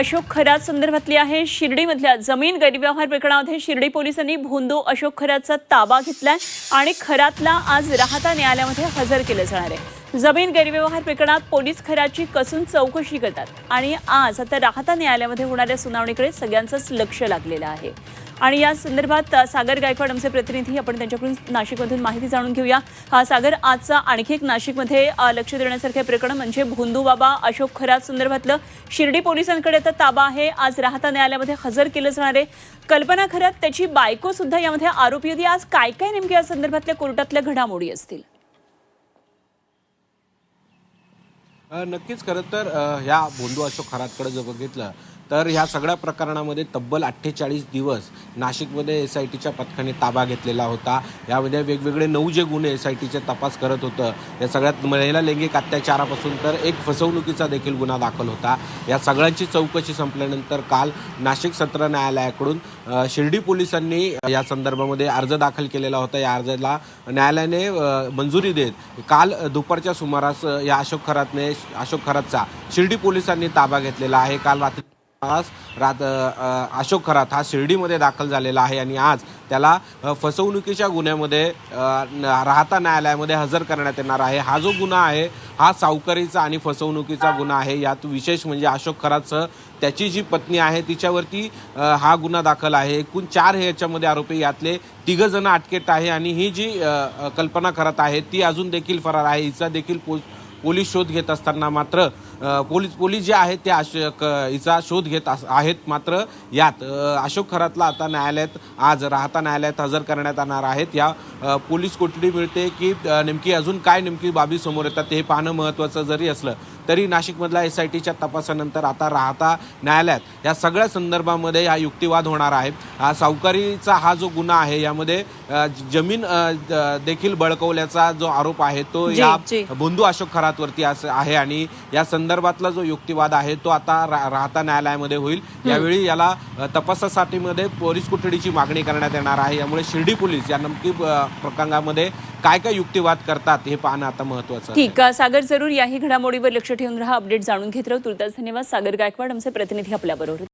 अशोक खरात संदर्भातली आहे। शिर्डीमधल्या जमीन गैरव्यवहार प्रकरणामध्ये शिर्डी पोलिसांनी भोंदू अशोक खरातचा ताबा घेतलाय आणि खरातला आज राहता न्यायालयामध्ये हजर केलं जाणार आहे। जमीन गैरव्यवहार प्रकरणात पोलीस खरातची कसून चौकशी करतात आणि आज आता राहता न्यायालयामध्ये होणाऱ्या सुनावणीकडे सगळ्यांचंच लक्ष लागलेलं आहे। आणि या संदर्भात सागर गायकवाड आमचे प्रतिनिधी, आपण त्यांच्याकडून नाशिकमधून माहिती जाणून घेऊया। सागर, आजचा आणखी एक नाशिकमध्ये लक्ष देण्यासारखे प्रकरण म्हणजे भोंदू बाबा अशोक खरात संदर्भातलं शिर्डी पोलिसांकडे आता ताबा आहे, आज राहता न्यायालयामध्ये हजर केलं जाणार आहे। कल्पना खरात, त्याची बायको सुद्धा यामध्ये आरोपी होती। आज काय काय नेमके या संदर्भातल्या कोर्टातल्या घडामोडी असतील? नक्कीच खरं तर ह्या भोंदू अशोक खरातकडे जर बघितलं तर ह्या सगळ्या प्रकरणामध्ये तब्बल 48 दिवस नाशिकमध्ये SITच्या पथकाने ताबा घेतलेला होता। यामध्ये वेगवेगळे 9 जे गुन्हे SITचे तपास करत होतं। या सगळ्यात महिला लैंगिक अत्याचारापासून तर एक फसवणुकीचा देखील गुन्हा दाखल होता। या सगळ्यांची चौकशी संपल्यानंतर काल नाशिक सत्र न्यायालयाकडून शिर्डी पोलिसांनी या संदर्भामध्ये अर्ज दाखल केलेला होता। या अर्जाला न्यायालयाने मंजुरी देत काल दुपारच्या सुमारास या अशोक खरातचा शिर्डी पोलिसांनी ताबा घेतलेला आहे। काल रात्री अशोक खरात हा शिर्डीमध्ये दाखल झालेला आहे आणि आज त्याला फसवणुकीच्या गुन्ह्यामध्ये राहता न्यायालयामध्ये हजर करण्यात येणार आहे। हा जो गुन्हा आहे हा सावकारीचा आणि फसवणुकीचा गुन्हा आहे। यात विशेष म्हणजे अशोक खरातसह त्याची जी पत्नी आहे तिच्यावरती हा गुन्हा दाखल आहे। एकूण 4 हे याच्यामध्ये आरोपी, यातले 3 जण अटकेत आहे आणि ही जी कल्पना खरात आहे ती अजून देखील फरार आहे। हिचा देखील पोलीस शोध घेत असताना मात्र पोलीस जे आहेत ते हिचा शोध घेत आहेत। मात्र यात अशोक खरातला आता न्यायालयात आज राहता न्यायालयात हजर करण्यात येणार आहेत। या पोलीस कोठडी मिळते की नेमकी अजून काय नेमकी बाबी समोर येतात हे पाहणं महत्त्वाचं जरी असलं तरी नाशिकमधल्या SITच्या तपासानंतर आता राहता न्यायालयात या सगळ्या संदर्भामध्ये हा युक्तिवाद होणार आहे। हा सावकारीचा हा जो गुन्हा आहे यामध्ये जमीन देखील बळकवल्याचा जो आरोप आहे तो या भोंदू अशोक खरातवरती आहे आणि या संदर्भातला जो युक्तिवाद आहे तो आता राहता न्यायालयामध्ये होईल। यावेळी याला तपासासाठी मध्ये पोलीस कोठडीची मागणी करण्यात येणार आहे। यामुळे शिर्डी पोलीस या नक्की प्रकरणामध्ये काय काय युक्तिवाद करतात हे पाहणं आता महत्त्वाचं आहे। ठीक, सागर, जरूर याही घडामोडीवर लक्ष ठेवून राहा, अपडेट जाणून घेत राहू। तुर्तास धन्यवाद सागर गायकवाड, आमचे प्रतिनिधी आपल्याबरोबर.